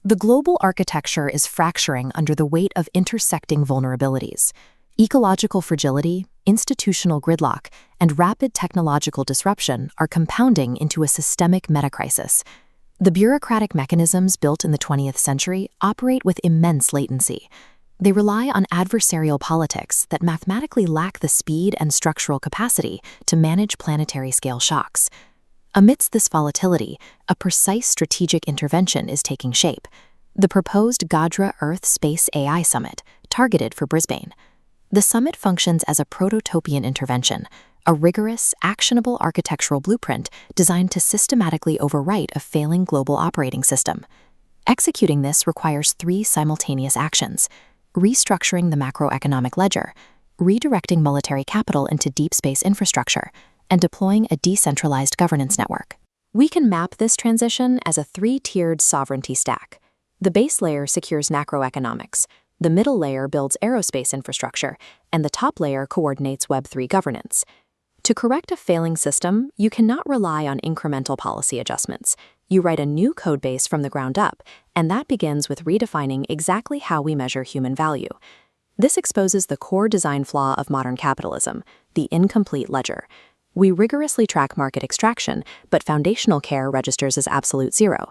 The global architecture is fracturing under the weight of intersecting vulnerabilities. Ecological fragility, institutional gridlock, and rapid technological disruption are compounding into a systemic metacrisis. The bureaucratic mechanisms built in the 20th century operate with immense latency. They rely on adversarial politics that mathematically lack the speed and structural capacity to manage planetary-scale shocks. Amidst this volatility, a precise strategic intervention is taking shape: the proposed GAJRA Earth-Space AI Summit, targeted for Brisbane. The summit functions as a prototypian intervention, a rigorous, actionable architectural blueprint designed to systematically overwrite a failing global operating system. Executing this requires three simultaneous actions: restructuring the macroeconomic ledger, redirecting military capital into deep space infrastructure, and deploying a decentralized governance network. We can map this transition as a three-tiered sovereignty stack. The base layer secures macroeconomics, the middle layer builds aerospace infrastructure, and the top layer coordinates Web3 governance. To correct a failing system, you cannot rely on incremental policy adjustments. You write a new codebase from the ground up, and that begins with redefining exactly how we measure human value. This exposes the core design flaw of modern capitalism, the incomplete ledger. We rigorously track market extraction, but foundational care registers as absolute zero.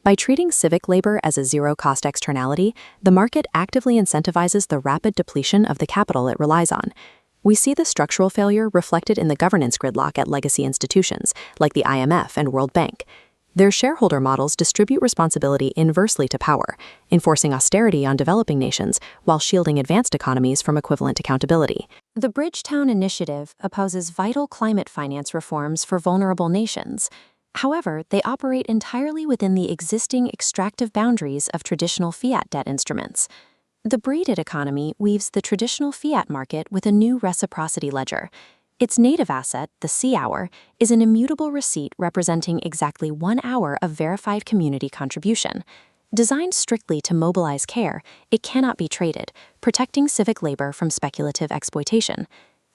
By treating civic labor as a zero-cost externality, the market actively incentivizes the rapid depletion of the capital it relies on. We see the structural failure reflected in the governance gridlock at legacy institutions, like the IMF and World Bank. Their shareholder models distribute responsibility inversely to power, enforcing austerity on developing nations while shielding advanced economies from equivalent accountability. The Bridgetown Initiative opposes vital climate finance reforms for vulnerable nations. However, they operate entirely within the existing extractive boundaries of traditional fiat debt instruments. The Breeded economy weaves the traditional fiat market with a new reciprocity ledger. Its native asset, the C hour, is an immutable receipt representing exactly 1 hour of verified community contribution. Designed strictly to mobilize care, it cannot be traded, protecting civic labor from speculative exploitation.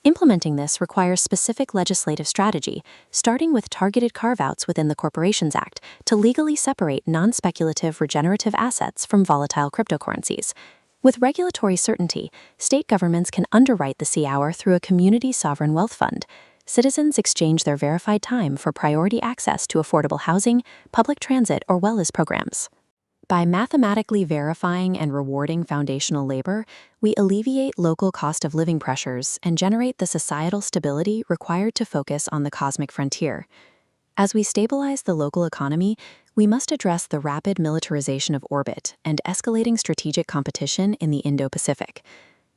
Implementing this requires specific legislative strategy, starting with targeted carve-outs within the Corporations Act to legally separate non-speculative regenerative assets from volatile cryptocurrencies. With regulatory certainty, state governments can underwrite the C hour through a community sovereign wealth fund. Citizens exchange their verified time for priority access to affordable housing, public transit, or wellness programs. By mathematically verifying and rewarding foundational labor, we alleviate local cost of living pressures and generate the societal stability required to focus on the cosmic frontier. As we stabilize the local economy, we must address the rapid militarization of orbit and escalating strategic competition in the Indo-Pacific.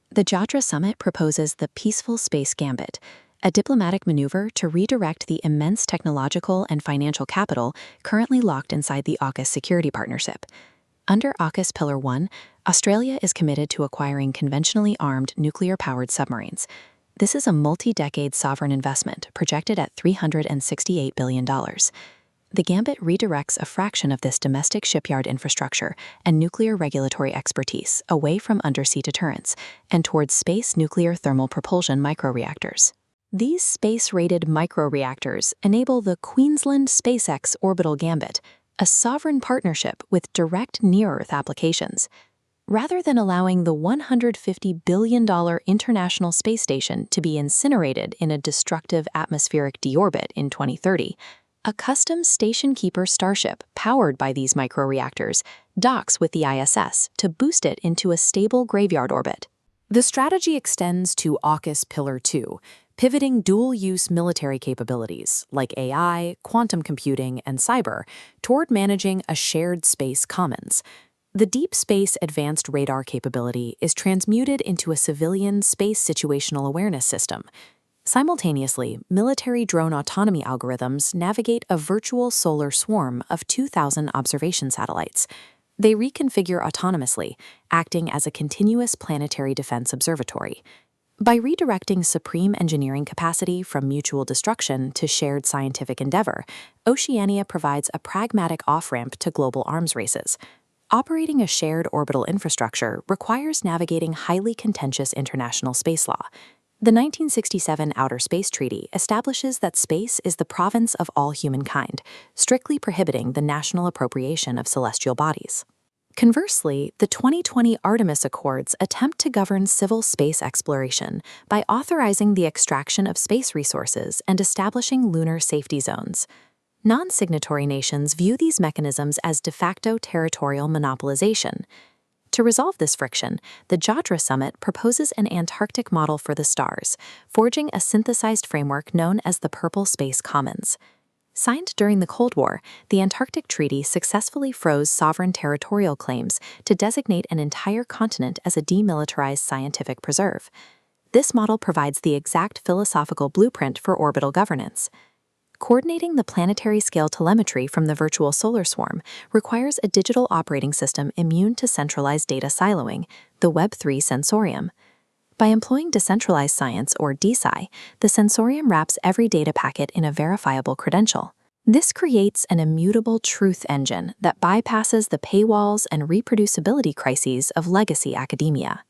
The GAJRA Summit proposes the Peaceful Space Gambit, a diplomatic maneuver to redirect the immense technological and financial capital currently locked inside the AUKUS security partnership. Under AUKUS Pillar 1, Australia is committed to acquiring conventionally armed nuclear-powered submarines. This is a multi-decade sovereign investment projected at $368 billion. The Gambit redirects a fraction of this domestic shipyard infrastructure and nuclear regulatory expertise away from undersea deterrence and towards space nuclear thermal propulsion microreactors. These space-rated microreactors enable the Queensland SpaceX Orbital Gambit, a sovereign partnership with direct near-Earth applications. Rather than allowing the $150 billion International Space Station to be incinerated in a destructive atmospheric deorbit in 2030, a custom station-keeper Starship powered by these microreactors docks with the ISS to boost it into a stable graveyard orbit. The strategy extends to AUKUS Pillar 2, pivoting dual-use military capabilities like AI, quantum computing, and cyber toward managing a shared space commons. The Deep Space Advanced Radar capability is transmuted into a civilian space situational awareness system. Simultaneously, military drone autonomy algorithms navigate a virtual solar swarm of 2,000 observation satellites. They reconfigure autonomously, acting as a continuous planetary defense observatory. By redirecting supreme engineering capacity from mutual destruction to shared scientific endeavor, Oceania provides a pragmatic off-ramp to global arms races. Operating a shared orbital infrastructure requires navigating highly contentious international space law. The 1967 Outer Space Treaty establishes that space is the province of all humankind, strictly prohibiting the national appropriation of celestial bodies. Conversely, the 2020 Artemis Accords attempt to govern civil space exploration by authorizing the extraction of space resources and establishing lunar safety zones. Non-signatory nations view these mechanisms as de facto territorial monopolization. To resolve this friction, the GAJRA Summit proposes an Antarctic model for the stars, forging a synthesized framework known as the Purple Space Commons. Signed during the Cold War, the Antarctic Treaty successfully froze sovereign territorial claims to designate an entire continent as a demilitarized scientific preserve. This model provides the exact philosophical blueprint for orbital governance. Coordinating the planetary-scale telemetry from the virtual solar swarm requires a digital operating system immune to centralized data siloing, the Web3 sensorium. By employing decentralized science, or DeSci, the sensorium wraps every data packet in a verifiable credential. This creates an immutable truth engine that bypasses the paywalls and reproducibility crises of legacy academia.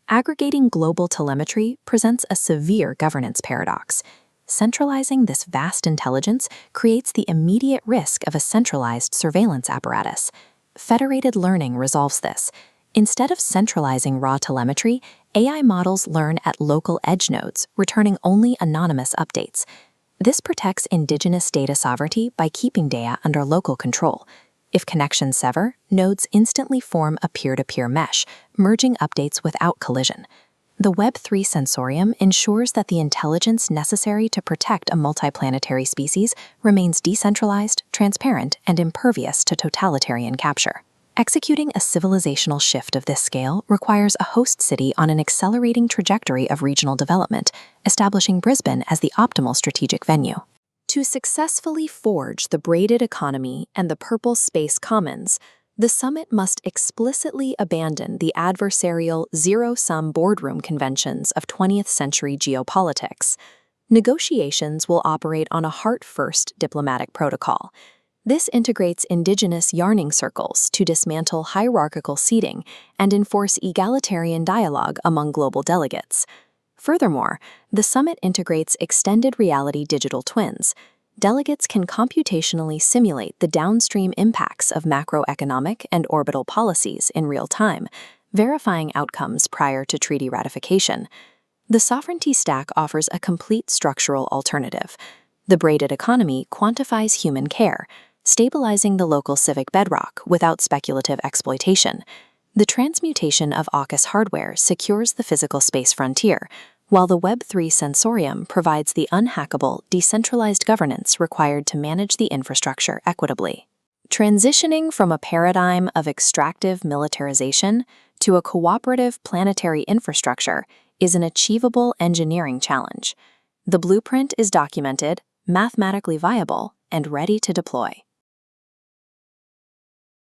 Aggregating global telemetry presents a severe governance paradox. Centralizing this vast intelligence creates the immediate risk of a centralized surveillance apparatus. Federated learning resolves this. Instead of centralizing raw telemetry, AI models learn at local edge nodes, returning only anonymous updates. This protects indigenous data sovereignty by keeping data under local control. If connections sever, nodes instantly form a peer-to-peer mesh, merging updates without collision. The Web3 sensorium ensures that the intelligence necessary to protect a multiplanetary species remains decentralized, transparent, and impervious to totalitarian capture. Executing a civilizational shift of this scale requires a host city on an accelerating trajectory of regional development, establishing Brisbane as the optimal strategic venue. To successfully forge the braided economy and the Purple Space Commons, the summit must explicitly abandon the adversarial zero-sum boardroom conventions of 20th century geopolitics. Negotiations will operate on a heart-first diplomatic protocol. This integrates indigenous yarning circles to dismantle hierarchical seating and enforce egalitarian dialogue among global delegates. Furthermore, the summit integrates extended reality digital twins. Delegates can computationally simulate the downstream impacts of macroeconomic and orbital policies in real time, verifying outcomes prior to treaty ratification. The sovereignty stack offers a complete structural alternative. The braided economy quantifies human care, stabilizing the local civic bedrock without speculative exploitation. The transmutation of AUKUS hardware secures the physical space frontier, while the Web3 sensorium provides the unhackable, decentralized governance required to manage the infrastructure equitably. Transitioning from a paradigm of extractive militarization to a cooperative planetary infrastructure is an achievable engineering challenge. The blueprint is documented, mathematically viable, and ready to deploy.